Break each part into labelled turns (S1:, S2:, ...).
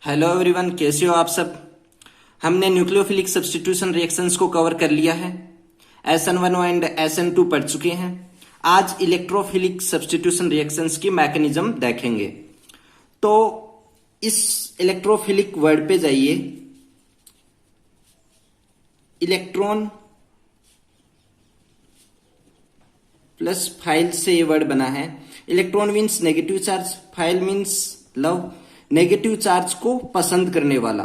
S1: Hello everyone, कैसे हो आप सब। हमने न्यूक्लियोफिलिक सब्स्टिट्यूशन रिएक्शंस को कवर कर लिया है। SN1 एंड SN2 पढ़ चुके हैं। आज इलेक्ट्रोफिलिक सब्स्टिट्यूशन रिएक्शंस की मैकेनिज्म देखेंगे। तो इस इलेक्ट्रोफिलिक वर्ड पे जाइए। इलेक्ट्रॉन प्लस फाइल से ये वर्ड बना है। Electron means negative charge, file means love, negative charge को पसंद करने वाला।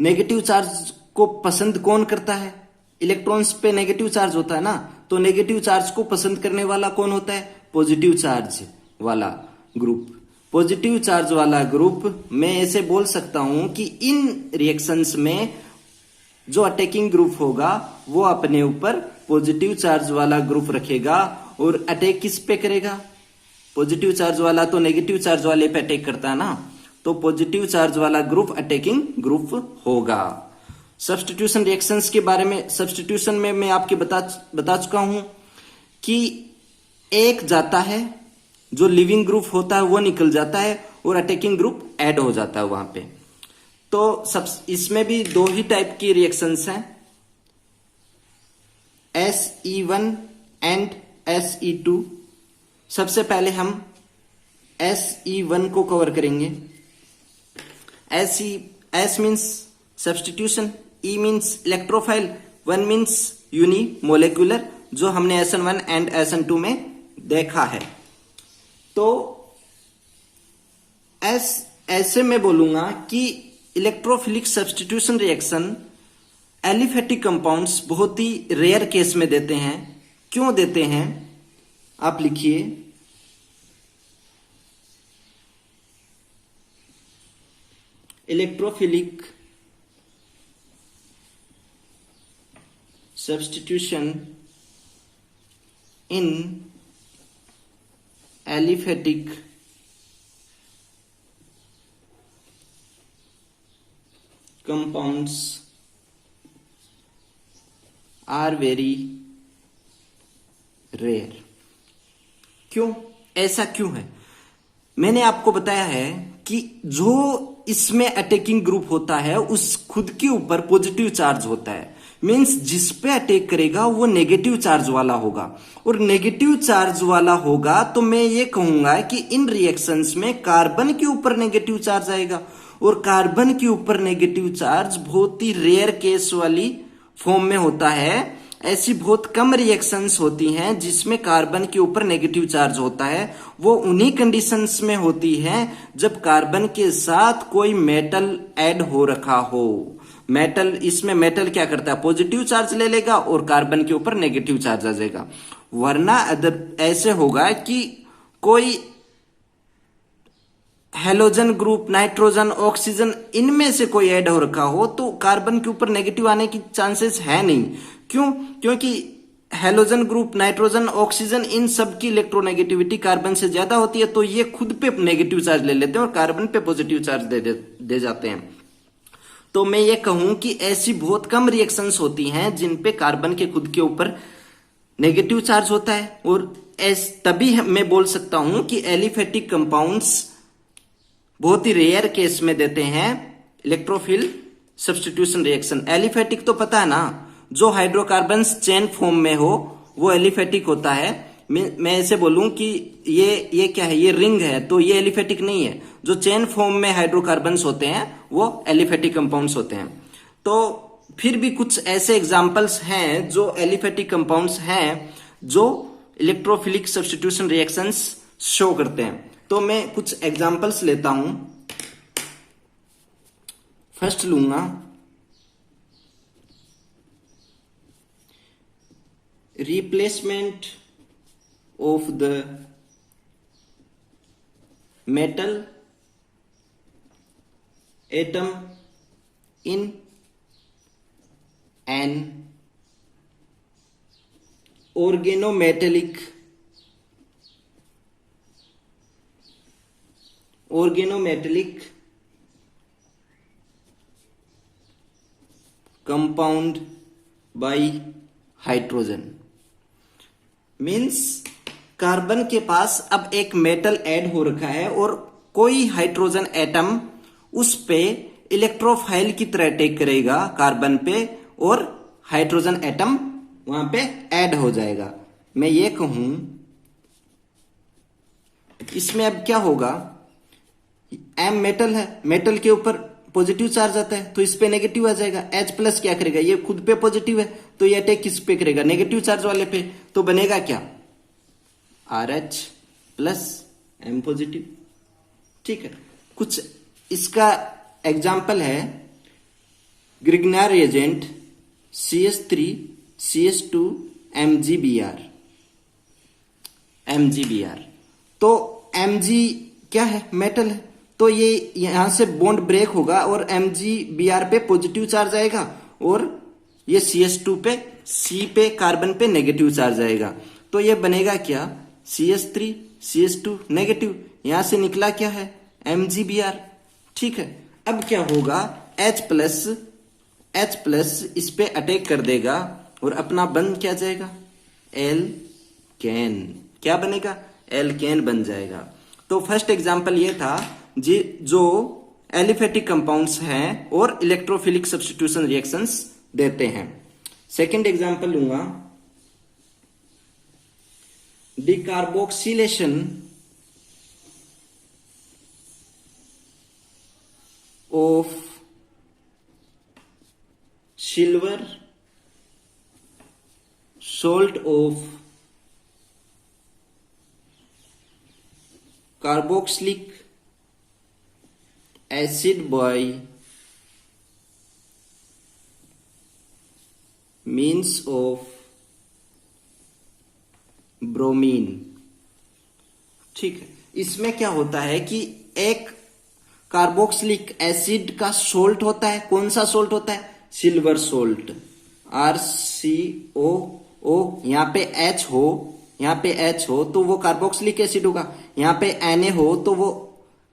S1: नेगेटिव चार्ज को पसंद कौन करता है? इलेक्ट्रॉन्स पे नेगेटिव चार्ज होता है ना, तो नेगेटिव चार्ज को पसंद करने वाला कौन होता है? पॉजिटिव चार्ज वाला ग्रुप। पॉजिटिव चार्ज वाला ग्रुप मैं ऐसे बोल सकता हूं कि इन रिएक्शंस में जो अटैकिंग ग्रुप होगा वो अपने ऊपर पॉजिटिव चार्ज वाला ग्रुप रखेगा और अटैक किस पे करेगा? पॉजिटिव चार्ज वाला तो नेगेटिव चार्ज वाले पे अटैक करता है ना, तो पॉजिटिव चार्ज वाला ग्रुप अटैकिंग ग्रुप होगा। सब्स्टिट्यूशन रिएक्शंस के बारे में, सब्स्टिट्यूशन में मैं आपके बता चुका हूं कि एक जाता है, जो लिविंग ग्रुप होता है वो निकल जाता है और अटैकिंग ग्रुप ऐड हो जाता है वहां पे। तो सब इसमें भी दो ही टाइप की रिएक्शंस हैं, SE1 एंड SE2। सबसे पहले हम SE1 को कवर करेंगे। S means substitution, E means electrophile, 1 means यूनिमोलेक्युलर, जो हमने SN1 एंड SN2 में देखा है। तो ऐसे मैं बोलूंगा कि electrophilic substitution reaction aliphatic compounds बहुत ही रेयर केस में देते हैं। क्यों देते हैं आप लिखिए। Electrophilic substitution in aliphatic compounds are very rare. क्यों? ऐसा क्यों है? मैंने आपको बताया है कि जो इसमें अटैकिंग ग्रुप होता है उस खुद के ऊपर पॉजिटिव चार्ज होता है। मींस जिस पे अटैक करेगा वो नेगेटिव चार्ज वाला होगा, और नेगेटिव चार्ज वाला होगा तो मैं ये कहूंगा कि इन रिएक्शंस में कार्बन के ऊपर नेगेटिव चार्ज आएगा, और कार्बन के ऊपर नेगेटिव चार्ज बहुत ही रेयर केस वाली फॉर्म में होता है। ऐसी बहुत कम रिएक्शंस होती हैं जिसमें कार्बन के ऊपर नेगेटिव चार्ज होता है। वो उन्हीं कंडीशंस में होती है जब कार्बन के साथ कोई मेटल ऐड हो रखा हो। मेटल, इसमें मेटल क्या करता है? पॉजिटिव चार्ज ले लेगा और कार्बन के ऊपर नेगेटिव चार्ज आ जाएगा। वरना अदर ऐसे होगा कि कोई हेलोजन ग्रुप, नाइट्रोजन, ऑक्सीजन, इनमें से कोई ऐड हो रखा हो तो कार्बन के ऊपर नेगेटिव आने की चांसेस है नहीं। क्यों? क्योंकि हेलोजन ग्रुप, नाइट्रोजन, ऑक्सीजन, इन सब की इलेक्ट्रोनेगेटिविटी कार्बन से ज्यादा होती है, तो ये खुद पे नेगेटिव चार्ज ले लेते हैं और कार्बन पे पॉजिटिव चार्ज दे जाते हैं। तो मैं ये कहूं कि ऐसी बहुत कम रिएक्शंस होती हैं जिन पे कार्बन के खुद के ऊपर नेगेटिव चार्ज होता है, और तभी मैं बोल सकता हूं कि एलिफेटिक कंपाउंड्स बहुत ही रेयर केस में देते हैं इलेक्ट्रोफिल सब्स्टिट्यूशन रिएक्शन। एलिफेटिक तो पता है ना, जो हाइड्रोकार्बन्स चेन फॉर्म में हो वो एलिफेटिक होता है। मैं ऐसे बोलूं कि ये क्या है? ये रिंग है, तो ये एलिफेटिक नहीं है। जो चेन फॉर्म में हाइड्रोकार्बन्स होते हैं वो एलिफेटिक कंपाउंड्स होते हैं। तो फिर भी कुछ ऐसे एग्जांपल्स हैं जो एलिफेटिक कंपाउंड्स हैं जो इलेक्ट्रोफिलिक सब्स्टिट्यूशन रिएक्शंस शो करते हैं। तो मैं कुछ एग्जांपल्स लेता हूं। फर्स्ट लूंगा replacement of the metal atom in an organometallic compound by hydrogen. Means carbon के पास अब एक मेटल ऐड हो रखा है और कोई हाइड्रोजन एटम उस पे इलेक्ट्रोफाइल की तरह अटैक करेगा कार्बन पे और हाइड्रोजन एटम वहां पे ऐड हो जाएगा। मैं ये कहूं इसमें अब क्या होगा, एम मेटल है, मेटल के ऊपर पॉजिटिव चार्ज आता है तो इस पे नेगेटिव आ जाएगा। H प्लस क्या करेगा, ये खुद पे पॉजिटिव है तो ये अटैक किस पे करेगा, नेगेटिव चार्ज वाले पे, तो बनेगा क्या RH प्लस M पॉजिटिव। ठीक है, कुछ इसका एग्जाम्पल है ग्रिग्नार रिएजेंट CH3 CH2 MgBr। तो Mg क्या है, मेटल है, तो ये यहां से बॉन्ड ब्रेक होगा और MgBr पे पॉजिटिव चार्ज आएगा और ये CH2 पे C पे कार्बन पे नेगेटिव चार्ज आएगा। तो ये बनेगा क्या, CH3 CH2 नेगेटिव, यहां से निकला क्या है MgBr। ठीक है, अब क्या होगा, H प्लस इस पे अटैक कर देगा और अपना बन क्या जाएगा, एल्केन। क्या बनेगा, एल्केन बन जाएगा। तो फर्स्ट एग्जांपल ये था जो एलिफेटिक कंपाउंड्स हैं और इलेक्ट्रोफिलिक सब्स्टिट्यूशन रिएक्शंस देते हैं। सेकंड एग्जांपल लूंगा, decarboxylation of silver salt of carboxylic acid by means of bromine. ठीक है, इसमें क्या होता है कि एक कार्बोक्सिलिक एसिड का सोल्ट होता है, कौन सा सोल्ट होता है, सिल्वर सोल्ट, RCOO, यहाँ पे H हो तो वो कार्बोक्सिलिक एसिड होगा, यहाँ पे Na हो तो वो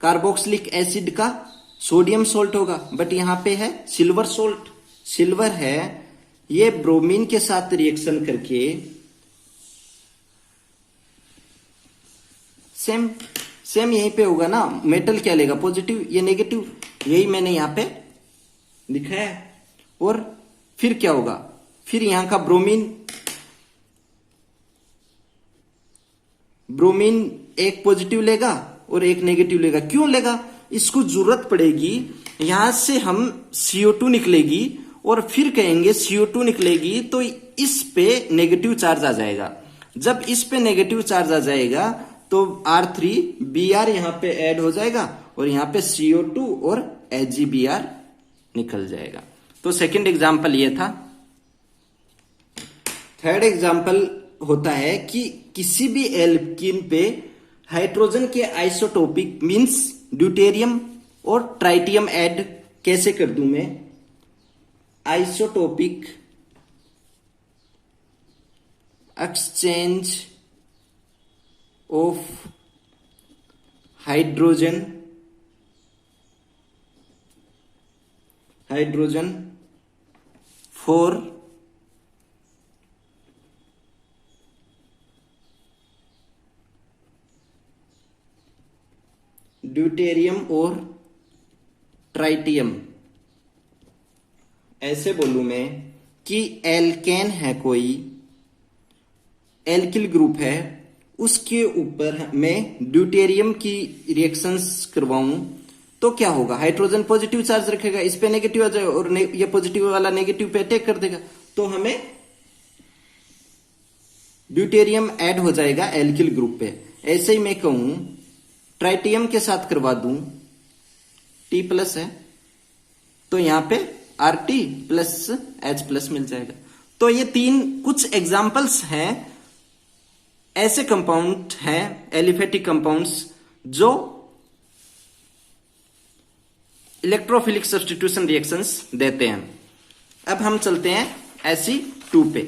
S1: कार्बोक्सिलिक एसिड का सोडियम सोल्ट होगा, बट यहाँ पे है सिल्वर सोल्ट, सिल्वर है, ये ब्रोमीन के साथ रिएक्शन करके सेम यहीं पे होगा ना, मेटल क्या लेगा, पॉजिटिव, ये नेगेटिव, यही मैंने यहाँ पे दिखाया है। और फिर क्या होगा, फिर यहां का ब्रोमीन एक पॉजिटिव लेगा और एक नेगेटिव लेगा। क्यों लेगा, इसको जरूरत पड़ेगी, यहां से हम CO2 निकलेगी और फिर कहेंगे CO2 निकलेगी तो इस पे नेगेटिव चार्ज आ जाएगा। जब इस पे नेगेटिव चार्ज आ जाएगा तो R3Br यहां पे ऐड हो जाएगा और यहां पे CO2 और HgBr निकल जाएगा। तो सेकंड एग्जाम्पल ये था। थर्ड एग्जाम्पल होता है कि किसी भी एल्कीन पे हाइड्रोजन के आइसोटोपिक मींस ड्यूटेरियम और ट्राइटियम ऐड कैसे कर दूं मैं, isotopic exchange of hydrogen for deuterium और ट्राइटियम। ऐसे बोलूं मैं कि एल्केन है, कोई एल्किल ग्रुप है, उसके ऊपर मैं ड्यूटेरियम की रिएक्शंस करवाऊं तो क्या होगा, हाइड्रोजन पॉजिटिव चार्ज रखेगा, इस पे नेगेटिव आ जाएगा और ये पॉजिटिव वाला नेगेटिव पे अटैक कर देगा, तो हमें ड्यूटेरियम ऐड हो जाएगा एल्किल ग्रुप पे। ऐसे ही मैं कहूं ट्राइटियम के साथ करवा दूं, T प्लस है तो यहां पे RT प्लस H प्लस मिल जाएगा। तो ये तीन कुछ एग्जाम्पल्स हैं, ऐसे कंपाउंड हैं एलिफेटिक कंपाउंड्स जो इलेक्ट्रोफिलिक सब्स्टिट्यूशन रिएक्शंस देते हैं। अब हम चलते हैं Ac2 पे।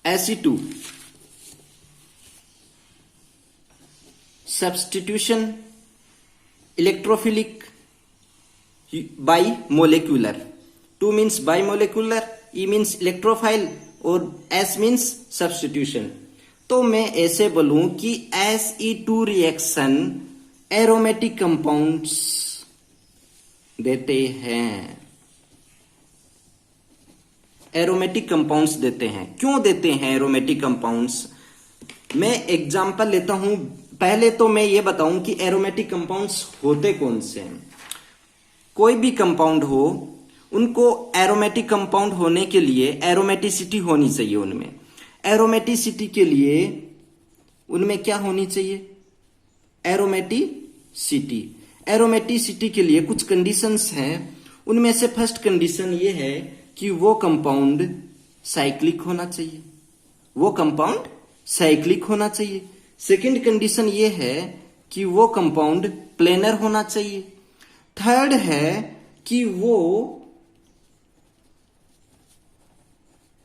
S1: Ac2 substitution electrophilic by molecular, 2 means by molecular, E means electrophile और S मीन्स सब्स्टिट्यूशन। तो मैं ऐसे बोलूं कि Fe2 रिएक्शन एरोमेटिक कंपाउंड्स देते हैं। एरोमेटिक कंपाउंड्स देते हैं। क्यों देते हैं एरोमेटिक कंपाउंड्स? मैं एग्जांपल लेता हूं। पहले तो मैं ये बताऊं कि एरोमेटिक कंपाउंड्स होते कौन से हैं। कोई भी कंपाउंड हो, उनको एरोमेटिक कंपाउंड होने के लिए एरोमेटिसिटी होनी चाहिए। उनमें एरोमेटिसिटी के लिए उनमें क्या होनी चाहिए? एरोमेटिसिटी। एरोमेटिसिटी के लिए कुछ कंडीशंस हैं। उनमें से फर्स्ट कंडीशन ये है कि वो कंपाउंड साइक्लिक होना चाहिए। वो कंपाउंड साइक्लिक होना चाहिए। सेकंड कंडीशन ये है कि वो कंपाउंड प्लेनर होना चाहिए। थर्ड है कि वो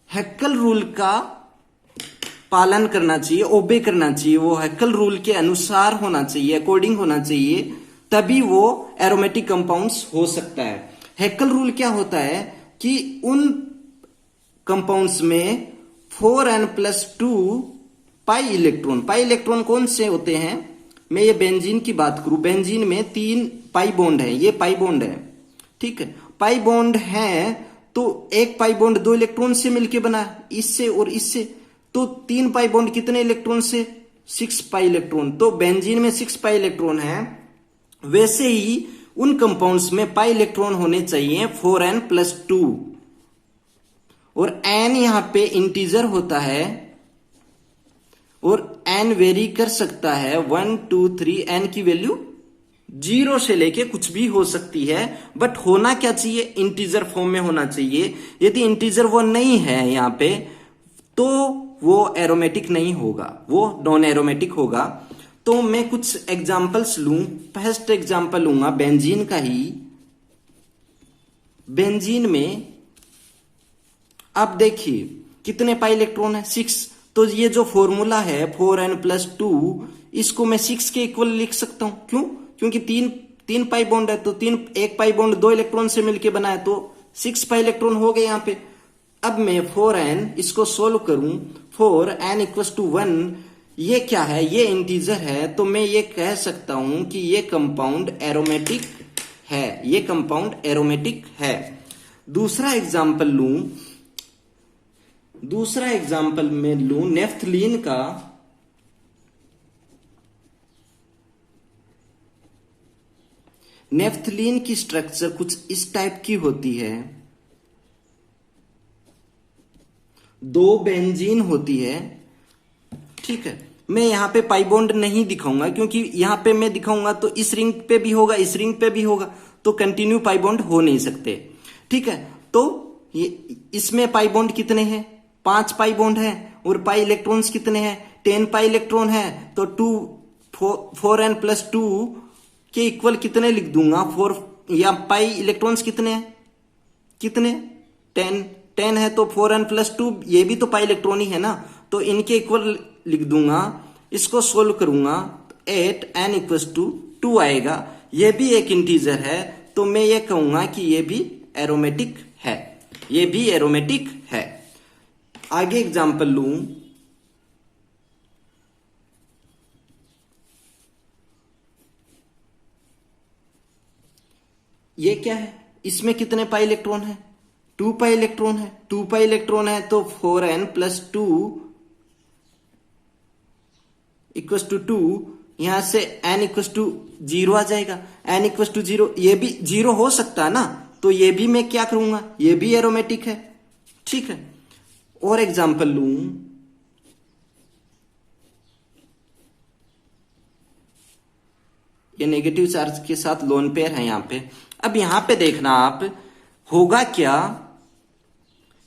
S1: हैक्कल रूल का पालन करना चाहिए, ओबे करना चाहिए। वो हैक्कल रूल के अनुसार होना चाहिए, अकॉर्डिंग होना चाहिए, तभी वो एरोमेटिक कंपाउंड्स हो सकता है। हैक्कल रूल क्या होता है कि उन कंपाउंड्स में 4n+2 पाई इलेक्ट्रॉन कौन से होते हैं? मैं ये बेंजीन की बात करूं, बेंजीन में 3 पाई बॉन्ड है। ये पाई बॉन्ड है, ठीक है। पाई बॉन्ड है तो एक पाई बॉन्ड 2 इलेक्ट्रॉन से मिलकर बना, इससे और इससे। तो 3 पाई बॉन्ड कितने इलेक्ट्रॉन से? 6 पाई इलेक्ट्रॉन। तो बेंजीन में 6 पाई इलेक्ट्रॉन है। वैसे ही उन कंपाउंड्स में पाई इलेक्ट्रॉन होने चाहिए 4n+2। और n यहां पे इंटीजर होता है और n वेरी कर सकता है। 1 2 3 n की वैल्यू 0 से लेके कुछ भी हो सकती है, बट होना क्या चाहिए? इंटीजर फॉर्म में होना चाहिए। यदि इंटीजर वो नहीं है यहां पे, तो वो एरोमेटिक नहीं होगा, वो नॉन एरोमेटिक होगा। तो मैं कुछ एग्जांपल्स लूं। फर्स्ट एग्जांपल लूंगा बेंजीन का ही। बेंजीन में अब देखिए कितने पाई इलेक्ट्रॉन है? 6। तो ये जो फॉर्मूला है 4n+2, इसको मैं 6 के इक्वल लिख सकता हूं। क्यों? क्योंकि तीन पाई बॉन्ड है, तो एक पाई बॉन्ड 2 इलेक्ट्रॉन से मिलकर बना है, तो 6 पाई इलेक्ट्रॉन हो गए यहां पे। अब मैं 4n इसको सोल्व करूं, 4n=1, ये क्या है? ये इंटीजर है। तो मैं ये कह सकता हूं कि ये कंपाउंड एरोमेटिक है। ये कंपाउंड एरोमेटिक है। दूसरा एग्जाम्पल में लूं नेफ्थलीन का। नेफ्थलीन की स्ट्रक्चर कुछ इस टाइप की होती है। 2 बेंजीन होती है, ठीक है। मैं यहां पे पाई बॉन्ड नहीं दिखाऊंगा, क्योंकि यहां पे मैं दिखाऊंगा तो इस रिंग पे भी होगा, इस रिंग पे भी होगा, तो कंटिन्यू पाई बॉन्ड हो नहीं सकते, ठीक है। तो ये इसमें पाई बॉन्ड कितने हैं? 5 पाई बॉन्ड है। और पाई इलेक्ट्रॉन्स कितने हैं? 10 पाई इलेक्ट्रॉन है। तो 4n+2 के इक्वल कितने लिख दूंगा? 4 या पाई इलेक्ट्रॉन्स कितने हैं? कितने? 10 है, तो 4n+2 ये भी तो पाई इलेक्ट्रॉन ही है ना, तो इनके इक्वल लिख दूंगा। इसको सोल्व करूंगा, 8n=2 आएगा। ये भी एक इंटीजर है, तो मैं ये कहूंगा कि ये भी एरोमेटिक है। ये भी एरोमेटिक है। आगे एग्जांपल लूं, ये क्या है? इसमें कितने पाई इलेक्ट्रॉन है? 2 पाई इलेक्ट्रॉन है। 2 पाई इलेक्ट्रॉन है तो 4n+2 =2। यहां से n=0 आ जाएगा। n=0, ये भी 0 हो सकता है ना, तो ये भी मैं क्या करूंगा? ये भी एरोमेटिक है, ठीक है। और एग्जांपल लूं, ये नेगेटिव चार्ज के साथ लोन पेयर है यहां पे। अब यहां पे देखना आप, होगा क्या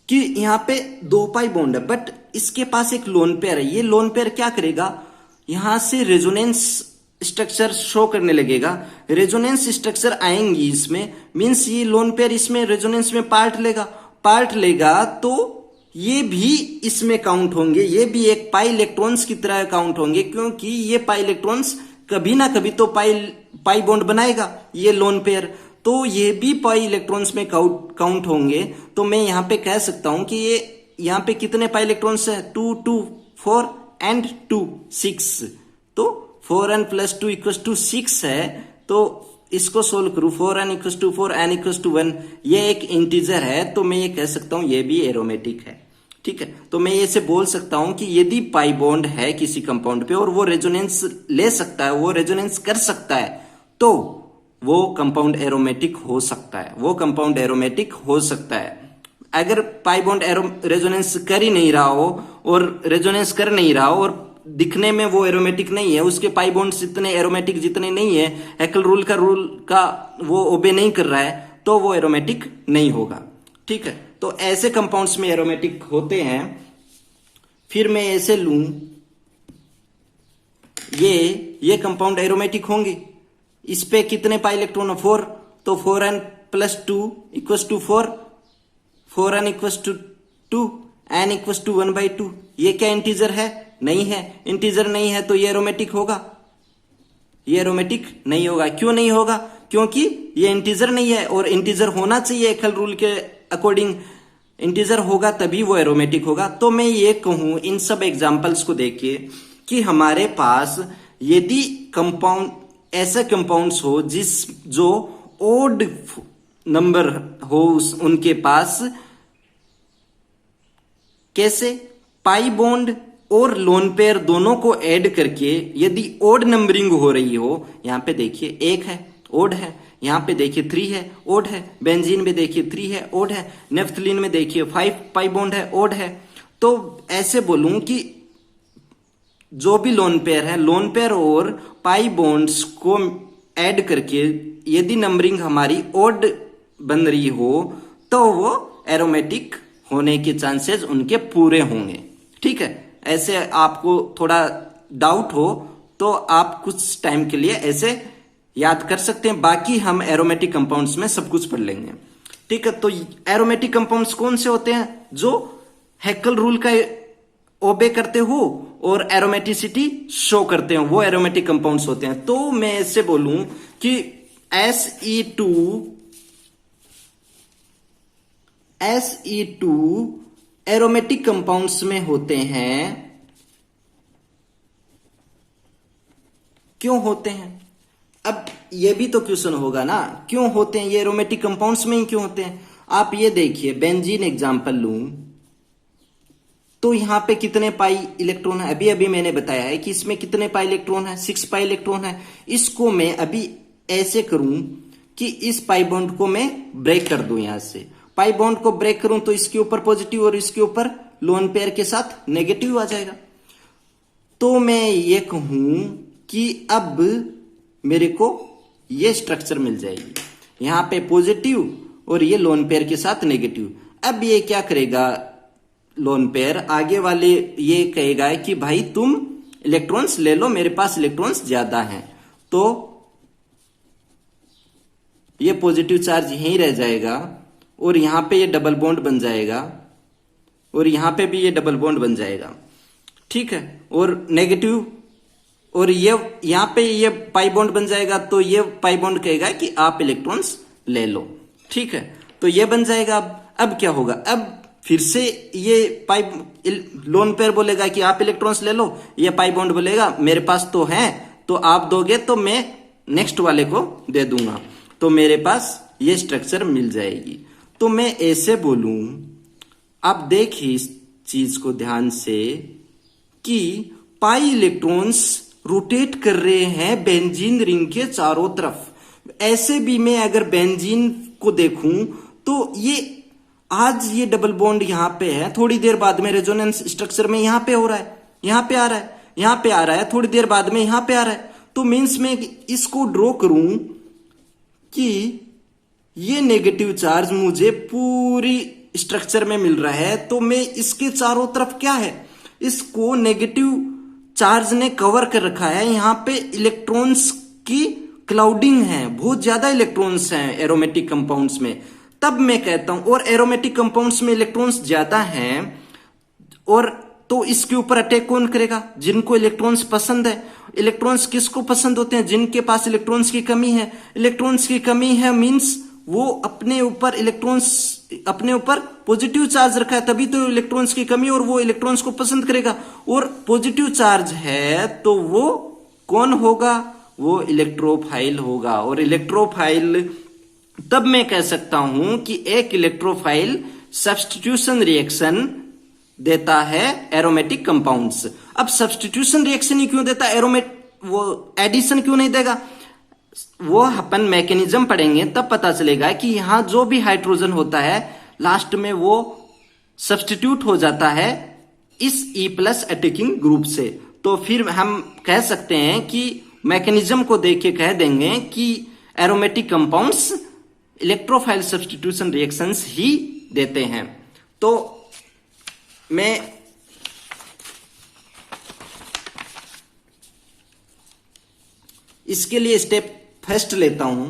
S1: कि यहां पे 2 पाई बॉन्ड है, बट इसके पास एक लोन पेयर है। ये लोन पेयर क्या करेगा? यहां से रेजोनेंस स्ट्रक्चर शो करने लगेगा। रेजोनेंस स्ट्रक्चर आएंगी इसमें, मींस ये लोन पेयर इसमें रेजोनेंस में पार्ट लेगा, तो ये भी इसमें काउंट होंगे। ये भी एक पाई इलेक्ट्रॉन्स की तरह काउंट होंगे, क्योंकि ये पाई इलेक्ट्रॉन्स कभी ना कभी तो पाई बॉन्ड बनाएगा ये लोन पेयर, तो ये भी पाई इलेक्ट्रॉन्स में काउंट होंगे। तो मैं यहां पे कह सकता हूं कि ये यहां पे कितने पाई इलेक्ट्रॉन्स है? 2 2 4 एंड 2 6, तो 4n प्लस 2 इक्वल टू 6 है, तो इसको सोल्व करूं 4n equal to 4, n equal to 1, ये एक इंटीजर है, तो मैं ये कह सकता हूं ये भी एरोमेटिक है। ठीक है, तो मैं ऐसे बोल सकता हूं कि यदि पाई बॉन्ड है किसी कंपाउंड पे और वो रेजोनेंस ले सकता है, वो रेजोनेंस कर सकता है, तो वो कंपाउंड एरोमेटिक हो सकता है, वो कंपाउंड एरोमेटिक हो सकता है। अगर पाई बॉन्ड रेजोनेंस कर ही नहीं रहा हो और रेजोनेंस कर नहीं रहा हो और दिखने में वो एरोमेटिक नहीं है, उसके पाई बॉन्ड्स इतने एरोमेटिक जितने नहीं है, हैकेल रूल का वो ओबे नहीं कर रहा है, तो वो एरोमेटिक नहीं होगा। ठीक है, तो ऐसे कंपाउंड्स में एरोमेटिक होते हैं। फिर मैं ऐसे लूं, ये कंपाउंड एरोमेटिक होंगे। इस पे कितने पाई इलेक्ट्रॉन है? 4, तो 4n plus 2 equal to 4, 4n equal to 2, n equal to 1/2। ये क्या इंटीजर है? नहीं है। इंटीजर नहीं है तो ये एरोमेटिक होगा? ये एरोमेटिक नहीं होगा। क्यों नहीं होगा? क्योंकि ये इंटीजर नहीं है, और इंटीजर होना चाहिए हैकेल रूल के अकॉर्डिंग। इंटीजर होगा तभी वो एरोमेटिक होगा। तो मैं ये कहूं इन सब एग्जांपल्स को देखिए कि हमारे पास यदि कंपाउंड ऐसे कंपाउंड्स हो जो ओड नंबर हो उनके पास, कैसे? पाई बॉन्ड और लोन पेयर दोनों को ऐड करके यदि ओड नंबरिंग हो रही हो, यहां पे देखिए 1 है, ओड है, यहां पे देखिए 3 है, ओड है, बेंजीन में देखिए 3 है, ओड है, नेफ्थलीन में देखिए 5 पाई बॉन्ड है, ओड है। तो ऐसे बोलूं कि जो भी लोन पेयर है, लोन पेयर और पाई बॉन्ड्स को ऐड करके यदि नंबरिंग हमारी ओड बन रही हो, तो वो एरोमेटिक होने के चांसेस उनके पूरे होंगे। ठीक है, ऐसे आपको थोड़ा डाउट हो तो आप कुछ टाइम के लिए ऐसे याद कर सकते हैं। बाकी हम एरोमेटिक कंपाउंड्स में सब कुछ पढ़ लेंगे। ठीक है, तो एरोमेटिक कंपाउंड्स कौन से होते हैं? जो हैकेल रूल का ओबे करते हो और एरोमेटिसिटी शो करते हो, वो एरोमेटिक कंपाउंड्स होते हैं। तो मैं ऐसे बोलूं कि Se2 एरोमेटिक कंपाउंड्स में होते हैं। क्यों होते हैं? अब ये भी तो क्वेश्चन होगा ना, क्यों होते हैं ये एरोमेटिक कंपाउंड्स में ही क्यों होते हैं? आप ये देखिए, बेंजीन एग्जांपल लूं तो यहां पे कितने पाई इलेक्ट्रॉन है? अभी अभी मैंने बताया है कि इसमें कितने पाई इलेक्ट्रॉन है? 6 पाई इलेक्ट्रॉन है। इसको मैं अभी ऐसे करूं कि इस पाई बॉन्ड को मैं ब्रेक कर दूं। यहां से पाई बॉन्ड को ब्रेक करूं तो इसके ऊपर पॉजिटिव और इसके ऊपर लोन पेयर के साथ नेगेटिव आ जाएगा। तो मैं ये कहूं कि अब मेरे को ये स्ट्रक्चर मिल जाएगी, यहां पे पॉजिटिव और ये लोन पेयर के साथ नेगेटिव। अब ये क्या करेगा? लोन पेयर आगे वाले ये कहेगा कि भाई तुम इलेक्ट्रॉन्स ले लो, मेरे पास इलेक्ट्रॉन्स ज्यादा हैं, तो ये पॉजिटिव चार्ज यहीं रह जाएगा और यहां पे ये डबल बॉन्ड बन जाएगा और यहां पे भी ये डबल बॉन्ड बन जाएगा। ठीक है, और नेगेटिव और ये यहां पे ये पाई बॉन्ड बन जाएगा, तो ये पाई बॉन्ड कहेगा कि आप इलेक्ट्रॉन्स ले लो। ठीक है, तो ये बन जाएगा। अब क्या होगा? अब फिर से ये पाई लोन पेयर बोलेगा कि आप इलेक्ट्रॉन्स ले लो, ये पाई बॉन्ड बोलेगा मेरे पास तो है, तो आप दोगे तो मैं नेक्स्ट वाले को दे दूंगा, तो मेरे पास ये स्ट्रक्चर मिल जाएगी। तो मैं ऐसे बोलूं, आप देखिए इस चीज को ध्यान से कि पाई इलेक्ट्रॉन्स रोटेट कर रहे हैं बेंजीन रिंग के चारों तरफ। ऐसे भी मैं अगर बेंजीन को देखूं तो ये आज ये डबल बॉन्ड यहां पे है, थोड़ी देर बाद में रेजोनेंस स्ट्रक्चर में यहां पे हो रहा है, यहां पे आ रहा है, यहां पे आ रहा है, थोड़ी देर बाद में यहां पे आ रहा है। तो मीन्स मैं इसको ड्रॉ करूं कि ये नेगेटिव चार्ज मुझे पूरी स्ट्रक्चर में मिल रहा है, तो मैं इसके चारों तरफ क्या है, इसको नेगेटिव चार्ज ने कवर कर रखा है। यहां पे इलेक्ट्रॉन्स की क्लाउडिंग है, बहुत ज्यादा इलेक्ट्रॉन्स हैं एरोमेटिक कंपाउंड्स में। तब मैं कहता हूं, और एरोमेटिक कंपाउंड्स में इलेक्ट्रॉन्स ज्यादा हैं, और तो इसके ऊपर अटैक कौन करेगा? जिनको इलेक्ट्रॉन्स पसंद है। इलेक्ट्रॉन्स किसको पसंद होते हैं? जिनके पास इलेक्ट्रॉन्स की कमी है। इलेक्ट्रॉन्स की कमी है मींस वो अपने ऊपर पॉजिटिव चार्ज रखा है, तभी तो इलेक्ट्रॉन्स की कमी, और वो इलेक्ट्रॉन्स को पसंद करेगा। और पॉजिटिव चार्ज है तो वो कौन होगा? वो इलेक्ट्रोफाइल होगा। और इलेक्ट्रोफाइल तब मैं कह सकता हूं कि एक इलेक्ट्रोफाइल सब्स्टिट्यूशन रिएक्शन देता है एरोमेटिक कंपाउंड्स। अब सब्स्टिट्यूशन रिएक्शन ही क्यों देता है? वो एडिशन क्यों नहीं देगा? वो अपन मैकेनिज्म पढ़ेंगे तब पता चलेगा कि यहां जो भी हाइड्रोजन होता है लास्ट में वो सब्स्टिट्यूट हो जाता है इस E+ अटैकिंग ग्रुप से। तो फिर हम कह सकते हैं कि मैकेनिज्म को देख के कह देंगे कि aromatic compounds electrophile substitution reactions ही देते हैं। तो मैं इसके लिए स्टेप फर्स्ट लेता हूं।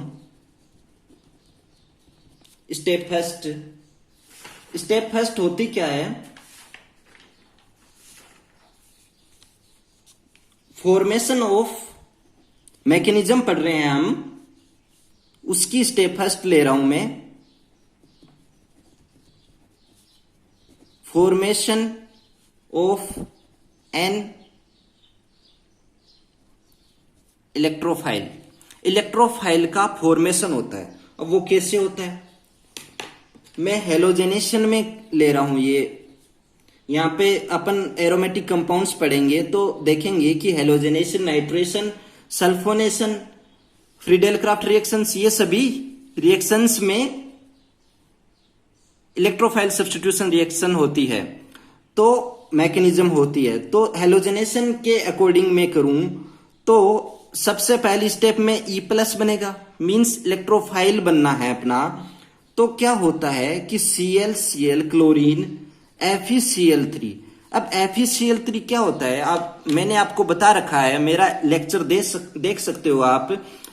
S1: स्टेप फर्स्ट होती क्या है? फॉर्मेशन ऑफ मैकेनिज्म पढ़ रहे हैं हम, उसकी स्टेप फर्स्ट ले रहा हूं मैं। फॉर्मेशन ऑफ एन इलेक्ट्रोफाइल का फॉर्मेशन होता है। अब वो कैसे होता है? मैं हेलोजेनेशन में ले रहा हूं। ये यहां पे अपन एरोमेटिक कंपाउंड्स पढ़ेंगे तो देखेंगे कि हेलोजेनेशन, नाइट्रेशन, सल्फोनेशन, फ्रीडेल-क्राफ्ट रिएक्शंस, ये सभी रिएक्शंस में इलेक्ट्रोफाइल सब्स्टिट्यूशन रिएक्शन होती है, तो मैकेनिज्म होती है। तो हेलोजेनेशन के अकॉर्डिंग में करूं तो सबसे पहली स्टेप में E+ बनेगा, मींस इलेक्ट्रोफाइल बनना है अपना। तो क्या होता है कि Cl क्लोरीन FeCl3। अब FeCl3 क्या होता है? मैंने आपको बता रखा है, मेरा लेक्चर देख सकते हो आप,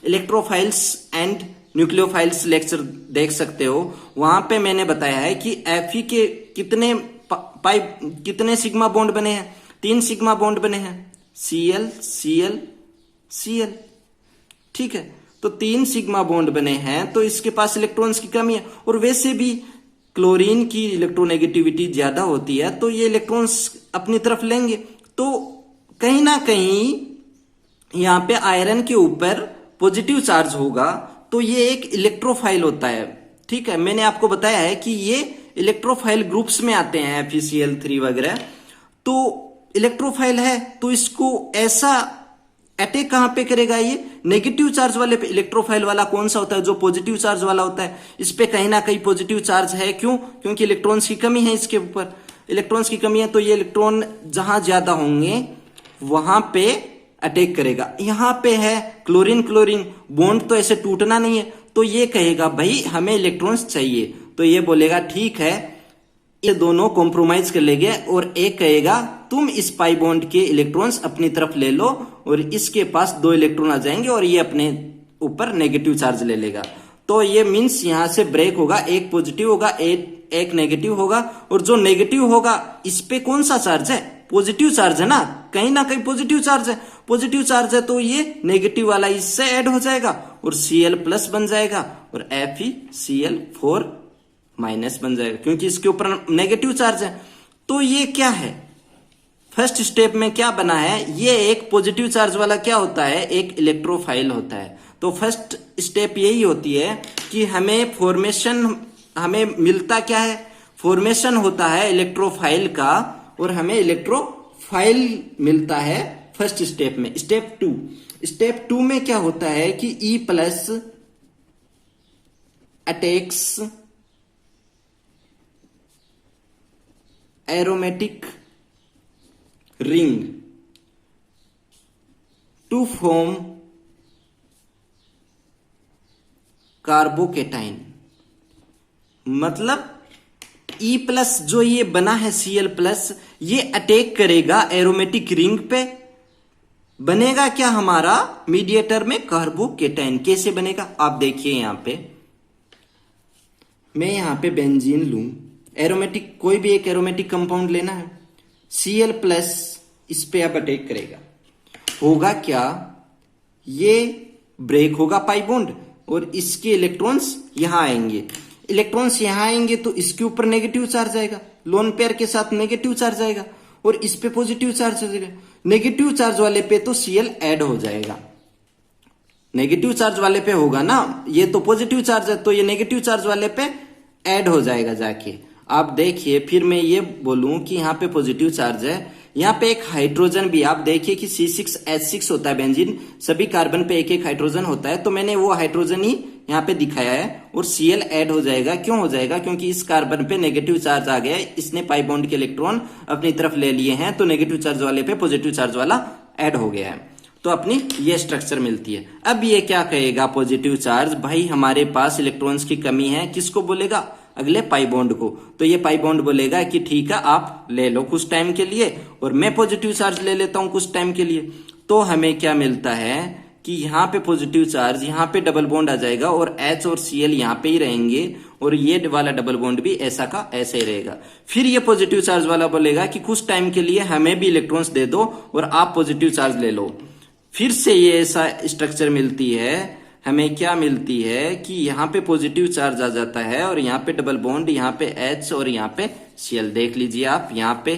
S1: इलेक्ट्रोफाइल्स एंड न्यूक्लियोफाइल्स लेक्चर देख सकते हो। वहां पे मैंने बताया है कि Fe के कितने सिग्मा बॉन्ड बने हैं? 3 सिग्मा बॉन्ड बने हैं, Cl Cl Cl। ठीक है, तो 3 सिग्मा बॉन्ड बने हैं, तो इसके पास इलेक्ट्रॉन्स की कमी है। और वैसे भी क्लोरीन की इलेक्ट्रोनेगेटिविटी ज्यादा होती है, तो ये इलेक्ट्रॉन्स अपनी तरफ लेंगे। तो कहीं ना कहीं यहां पे आयरन के ऊपर पॉजिटिव चार्ज होगा, तो ये एक इलेक्ट्रोफाइल होता है। ठीक है, मैंने आपको बताया है कि ये इलेक्ट्रोफाइल ग्रुप्स में आते हैं, FeCl3 वगैरह। तो इलेक्ट्रोफाइल है, तो इसको ऐसा अटैक कहां पे करेगा? ये नेगेटिव चार्ज वाले पे। इलेक्ट्रोफाइल वाला कौन सा होता है? जो पॉजिटिव चार्ज वाला होता है। इस पे कहीं ना कहीं पॉजिटिव चार्ज है। क्यों? क्योंकि इलेक्ट्रॉन्स की कमी है, इसके ऊपर इलेक्ट्रॉन्स की कमी है, तो ये इलेक्ट्रॉन जहां ज्यादा होंगे वहां पे अटैक करेगा। यहां पे है क्लोरीन बॉन्ड, तो ऐसे टूटना नहीं है, तो ये कहेगा भाई हमें इलेक्ट्रॉन्स चाहिए। तो ये बोलेगा ठीक है, ये दोनों कॉम्प्रोमाइज कर लेंगे, और एक कहेगा तुम इस पाई बॉन्ड के इलेक्ट्रॉन्स अपनी तरफ ले लो, और इसके पास 2 इलेक्ट्रॉन आ जाएंगे और ये अपने ऊपर नेगेटिव चार्ज ले लेगा। तो ये मीन्स यहां से ब्रेक होगा, एक पॉजिटिव होगा, एक नेगेटिव होगा। और जो नेगेटिव होगा इस पे कौन सा चार्ज है? पॉजिटिव चार्ज है ना कहीं पॉजिटिव चार्ज है। पॉजिटिव चार्ज है तो ये नेगेटिव वाला इससे ऐड हो जाएगा और Cl+ बन जाएगा, और FeCl4- बन जाएगा, क्योंकि इसके ऊपर नेगेटिव चार्ज है। तो ये क्या है? फर्स्ट स्टेप में क्या बना है? ये एक पॉजिटिव चार्ज वाला क्या होता है? एक इलेक्ट्रोफाइल होता है। तो फर्स्ट स्टेप यही होती है कि हमें मिलता क्या है? फॉर्मेशन होता है इलेक्ट्रोफाइल का, और हमें इलेक्ट्रोफाइल मिलता है फर्स्ट स्टेप में। स्टेप 2 में क्या होता है कि E+ attacks aromatic ring to form carbocation. मतलब E+ जो ये बना है Cl+, ये अटैक करेगा एरोमेटिक रिंग पे। बनेगा क्या हमारा मीडिएटर में? कार्बोकेटाइन। कैसे बनेगा आप देखिए, यहां पे मैं यहां पे बेंजीन लूं, एरोमेटिक कोई भी एक एरोमेटिक कंपाउंड लेना है, Cl+ इस पे अब अटैक करेगा। होगा क्या? ये ब्रेक होगा पाई बॉन्ड, और इसके इलेक्ट्रॉन्स यहां आएंगे। इलेक्ट्रॉन्स यहां आएंगे तो इसके ऊपर नेगेटिव चार्ज आएगा, लोन पेयर के साथ नेगेटिव चार्ज आएगा, और इस पे पॉजिटिव चार्ज हो जाएगा। नेगेटिव चार्ज वाले पे तो Cl ऐड हो जाएगा, नेगेटिव चार्ज वाले पे होगा ना, ये तो पॉजिटिव चार्ज है तो ये नेगेटिव चार्ज वाले पे ऐड हो जाएगा जाके। आप देखिए फिर मैं ये बोलूं कि यहाँ पे पॉजिटिव चार्ज है, यहाँ पे एक हाइड्रोजन भी, आप देखिए कि C6H6 होता है बेंजीन, सभी कार्बन पे एक एक हाइड्रोजन होता है, तो मैंने वो हाइड्रोजन ही यहाँ पे दिखाया है और Cl ऐड हो जाएगा। क्यों हो जाएगा? क्योंकि इस कार्बन पे नेगेटिव चार्ज आ गया है, इसने पाई बॉन्ड के इलेक्ट्रॉन अपनी तरफ ले लिए हैं, तो नेगेटिव चार्ज वाले पे पॉजिटिव चार्ज वाला ऐड हो गया है, तो अपनी ये स्ट्रक्चर मिलती है। अब ये क्या कहेगा पॉजिटिव चार्ज, भाई हमारे पास इलेक्ट्रॉन्स की कमी है, किसको बोलेगा? अगले पाई बॉन्ड को। तो ये पाई बॉन्ड बोलेगा कि ठीक है आप ले लो कुछ टाइम के लिए और मैं पॉजिटिव चार्ज ले लेता हूं कुछ टाइम के लिए। तो हमें क्या मिलता है कि यहाँ पे पॉजिटिव चार्ज, यहाँ पे डबल बॉन्ड आ जाएगा और H और Cl यहाँ पे ही रहेंगे और ये वाला डबल बॉन्ड भी ऐसा का ऐसे ही रहेगा। फिर ये पॉजिटिव चार्ज वाला बोलेगा कि कुछ टाइम के लिए हमें भी इलेक्ट्रॉन्स दे दो और आप पॉजिटिव चार्ज ले लो। फिर से ये ऐसा स्ट्रक्चर मिलती है, हमें क्या मिलती है कि यहाँ पे पॉजिटिव चार्ज आ जाता है और यहाँ पे डबल बॉन्ड, यहाँ पे H और यहाँ पे Cl। देख लीजिए आप, यहाँ पे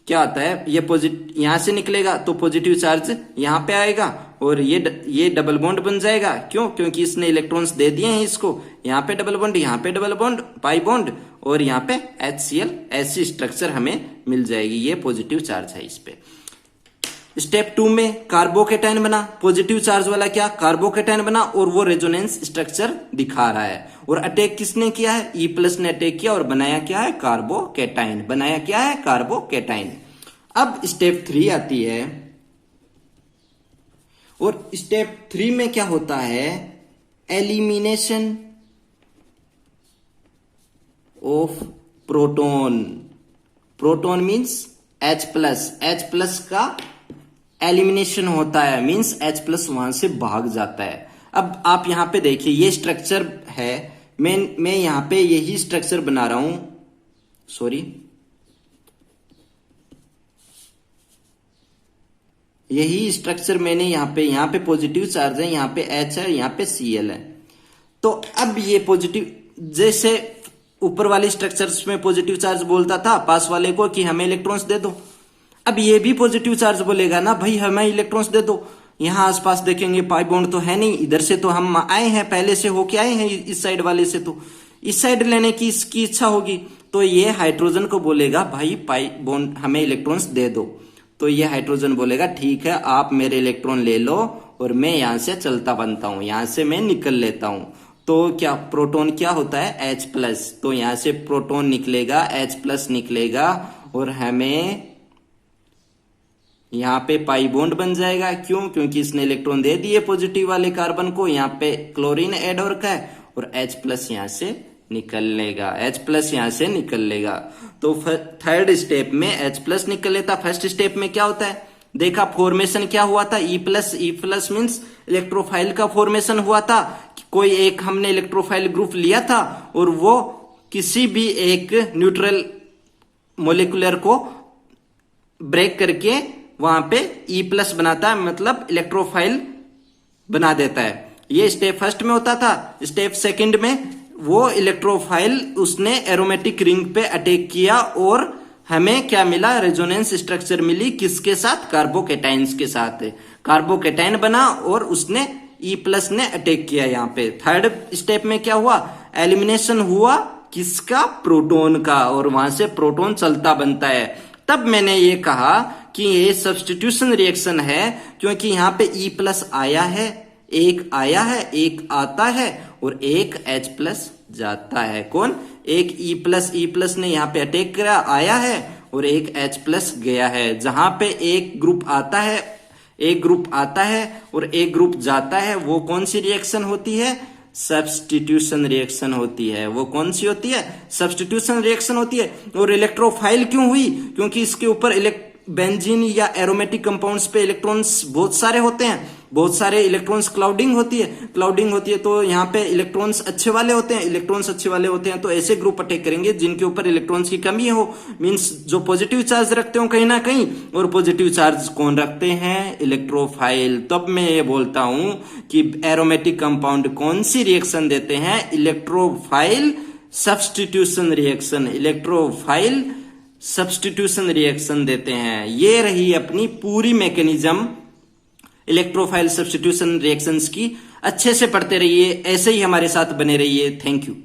S1: क्या आता है, ये पॉजिटिव यहाँ से निकलेगा तो पॉजिटिव चार्ज यहाँ पे आएगा और ये डबल बॉन्ड बन जाएगा। क्यों? क्योंकि इसने इलेक्ट्रॉन्स दे दिए हैं इसको, यहाँ पे डबल बॉन्ड, यहाँ पे डबल बॉन्ड, पाई बॉन्ड और यहाँ पे HCl, ऐसी स्ट्रक्चर हमें मिल जाएगी। ये पॉजिटिव चार्ज है इस पे। स्टेप 2 में कार्बोकेटाइन बना, पॉजिटिव चार्ज वाला क्या कार्बोकेटाइन बना और वो रेजोनेंस स्ट्रक्चर दिखा रहा है। और अटैक किसने किया है? E+ ने अटैक किया और बनाया क्या है? कार्बोकेटाइन। बनाया क्या है? कार्बोकेटाइन। अब स्टेप 3 आती है और स्टेप 3 में क्या होता है? Elimination of proton. Proton means H+ का एलिमिनेशन होता है, मींस H+ वहां से भाग जाता है। अब आप यहां पे देखिए ये स्ट्रक्चर है, मैं यहां पे यही स्ट्रक्चर बना रहा हूं, सॉरी यही स्ट्रक्चर मैंने यहां पे पॉजिटिव चार्ज है, यहां पे H है, यहां पे Cl है। तो अब ये पॉजिटिव, जैसे ऊपर वाले स्ट्रक्चर्स में पॉजिटिव चार्ज बोलता था पास वाले को कि हमें इलेक्ट्रॉन्स दे दो, अब ये भी पॉजिटिव चार्ज बोलेगा ना, भाई हमें इलेक्ट्रॉन्स दे दो। यहां आसपास देखेंगे पाई बॉन्ड तो है नहीं, इधर से तो हम आए हैं, पहले से होके आए हैं इस साइड वाले से, तो इस साइड लेने की इसकी इच्छा होगी। तो ये हाइड्रोजन को बोलेगा भाई पाई बॉन्ड हमें इलेक्ट्रॉन्स दे दो। तो ये हाइड्रोजन बोलेगा ठीक है आप मेरे इलेक्ट्रॉन ले लो और मैं यहां से चलता बनता हूं, यहां से मैं निकल लेता हूं। तो क्या प्रोटॉन क्या होता है? H+। तो यहां से प्रोटॉन निकलेगा, H+ निकलेगा और हमें यहाँ पे पाई बॉन्ड बन जाएगा। क्यों? क्योंकि इसने इलेक्ट्रॉन दे दिए पॉजिटिव वाले कार्बन को, यहाँ पे क्लोरीन ऐड हो रखा है और H+ यहाँ से निकल लेगा, H+ यहाँ से निकल लेगा। तो थर्ड स्टेप में H+ निकल लेता। फर्स्ट स्टेप में क्या होता है? देखा फॉर्मेशन क्या हुआ था? E+ मीन्स इलेक्ट्रोफाइल का फॉर्मेशन हुआ था। कोई एक हमने इलेक्ट्रोफाइल ग्रुप लिया था और वो किसी भी एक न्यूट्रल मोलिकुलर को ब्रेक करके वहां पे E+ बनाता है, मतलब इलेक्ट्रोफाइल बना देता है। ये स्टेप फर्स्ट में होता था। स्टेप सेकंड में वो इलेक्ट्रोफाइल उसने एरोमेटिक रिंग पे अटैक किया और हमें क्या मिला? रेजोनेंस स्ट्रक्चर मिली, किसके साथ? कार्बोकेटाइन्स के साथ। कार्बोकेटाइन बना और उसने E+ ने अटैक किया यहाँ पे। थर्ड स्टेप में क्या हुआ? एलिमिनेशन हुआ, किसका? प्रोटॉन का, और वहां से प्रोटॉन चलता बनता है। तब मैंने ये कहा कि ये सब्स्टिट्यूशन रिएक्शन है, क्योंकि यहाँ पे E+ आया है, एक आया है, एक आता है और एक H+ जाता है। कौन? एक E+ ने यहाँ पे अटैक करा, आया है, और एक H+ गया है। जहां पे एक ग्रुप आता है, एक ग्रुप आता है और एक ग्रुप जाता है, वो कौन सी रिएक्शन होती है? सब्स्टिट्यूशन रिएक्शन होती है। वो कौन सी होती है? सब्स्टिट्यूशन रिएक्शन होती है। और इलेक्ट्रोफाइल क्यों हुई? क्योंकि इसके ऊपर बेंजीन या एरोमेटिक कंपाउंड्स पे इलेक्ट्रॉन्स बहुत सारे होते हैं, बहुत सारे इलेक्ट्रॉन्स क्लाउडिंग होती है, तो यहाँ पे इलेक्ट्रॉन्स अच्छे वाले होते हैं, तो ऐसे ग्रुप अटैक करेंगे जिनके ऊपर इलेक्ट्रॉन्स की कमी हो, मींस जो पॉजिटिव चार्ज रखते हो कहीं ना कहीं। और पॉजिटिव चार्ज कौन रखते हैं? इलेक्ट्रोफाइल। तब मैं ये बोलता हूं कि एरोमेटिक कंपाउंड कौन सी रिएक्शन देते हैं? Electrophile substitution reaction. Electrophile substitution reaction देते हैं। ये रही अपनी पूरी मैकेनिज्म इलेक्ट्रोफाइल सब्स्टिट्यूशन रिएक्शंस की। अच्छे से पढ़ते रहिए, ऐसे ही हमारे साथ बने रहिए। Thank you.